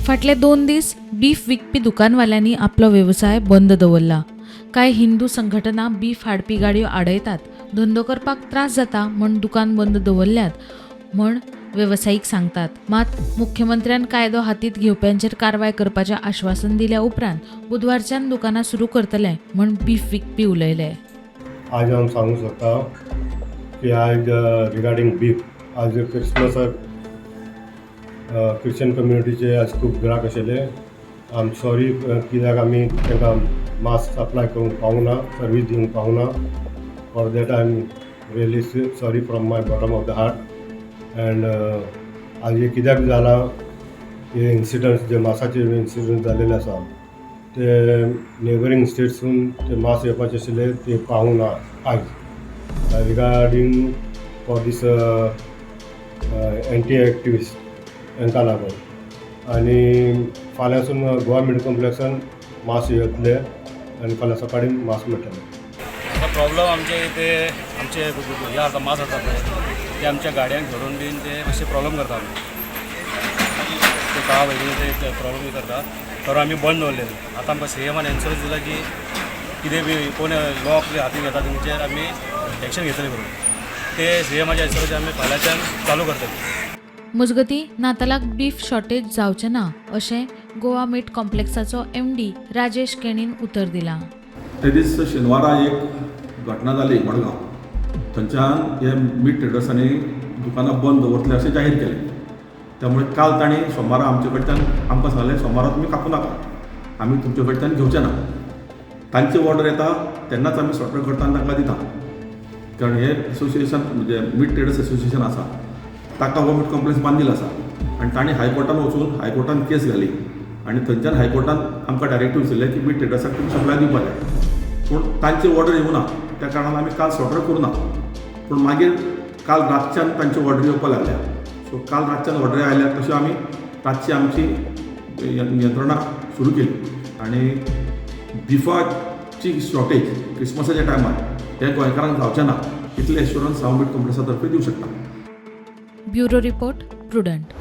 फाटले 2 दीस बीफ विकपी दुकानवाल्यांनी आपलो व्यवसाय बंद दवरला. कांय हिंदू संघटना बीफ हाडपी गाडयो आडयतात, धंदो करपाक त्रास जाता म्हूण दुकान बंद दवरल्यात म्हूण वेवसायीक सांगतात. मात मुख्यमंत्र्यान कायदो हातींत घेवप्यांचेर कारवाय करपाचें आश्वासन दिल्या उपरांत बुधवारच्यान दुकानां सुरू करतले म्हूण बीफ विकपी उलयले. आज हम सांगू शकता की आज रिगार्डिंग बीफ आज क्रिसमसाक क्रिश्चन कम्युनिटीचे आज खूब गिरायक आशिल्ले. आय एम सॉरी कित्याक आमी तांकां मास्क सप्लाय करूंक पावूना, सर्वीस दिवंक पावूना. For that I am really sorry from my bottom of the heart. And आज हे कित्याक जाला, हे इन्सिडंट्स जे मासाचे इन्सिडंट जाल्लेले आसा ते नेबरींग स्टेट्सून ते मास येवपाचे आशिल्ले ते पावूना आज regarding for this anti activist हांकां लागून. आनी फाल्यांसून गोवा मिड कॉम्प्लेक्सान मास येतले आनी फाल्यां सकाळीं मास मेळटले. प्रॉब्लम आमचे इथे आमचे हे आता मास आसा पळय ते आमच्या गाड्यांक धरून बीन ते मातशे प्रॉब्लम करता. ते काळा भयणी ते प्रॉब्लम करता तर आमी बंद दवरलेले. आतां आमकां सीएमान एन्शुरन्स दिला की कितें बी कोण लॉ आपले हातीन घेता तेंचेर आमी एक्शन घेतले करून. ते सीएमाच्या एन्शुरन्स आमी फाल्यांच्यान चालू करतले. मजगतीं नातालाक बीफ शॉर्टेज जावचें ना अशें गोवा मीट कॉम्प्लेक्साचो MD राजेश केणीन उतर दिलां. ते दीस शेनवारा एक घटना जाली मडगांव. थंयच्यान हे मीट ट्रेडर्सांनी दुकानां बंद दवरतले अशें जाहीर केलें. त्यामुळे काल तांणी सोमारा आमचे कडच्यान आमकां सांगलें सोमारा तुमी कापू नाका, आमी तुमचे कडच्यान घेवचे ना. तांची ऑर्डर येता तेन्नाच आमी सॉर्टर करता आनी तांकां दिता. कारण हे एसोसिएशन म्हणजे मीट ट्रेडर्स एसोसिएशन आसा ताका हो मीट कॉम्प्लेक्स बांदिल्लो आसा. आनी तांणी हायकोर्टान वचून हायकोर्टान केस घाली आनी थंयच्यान हायकोर्टान आमकां डायरेक्टीव दिल्ले की मीट ट्रेडर्साक तुमी सप्लाय दिवपाक जाय. पूण तांची ऑर्डर येवना त्या कारणान आमी काल सॉर्टर करूं ना. पूण मागीर काल रातच्यान तांची ऑर्डर येवपाक लागल्या. सो काल रातच्यान ऑर्डरी आयल्या तश्यो आमी रातची आमची यंत्रणा सुरू केली आनी बिफाची शॉर्टेज क्रिसमसाच्या टायमार ते गोंयकारांक जावचें ना इतले एश्युरन्स हांव मीट कॉम्प्लेक्सा तर्फे दिवं शकता. Bureau report prudent.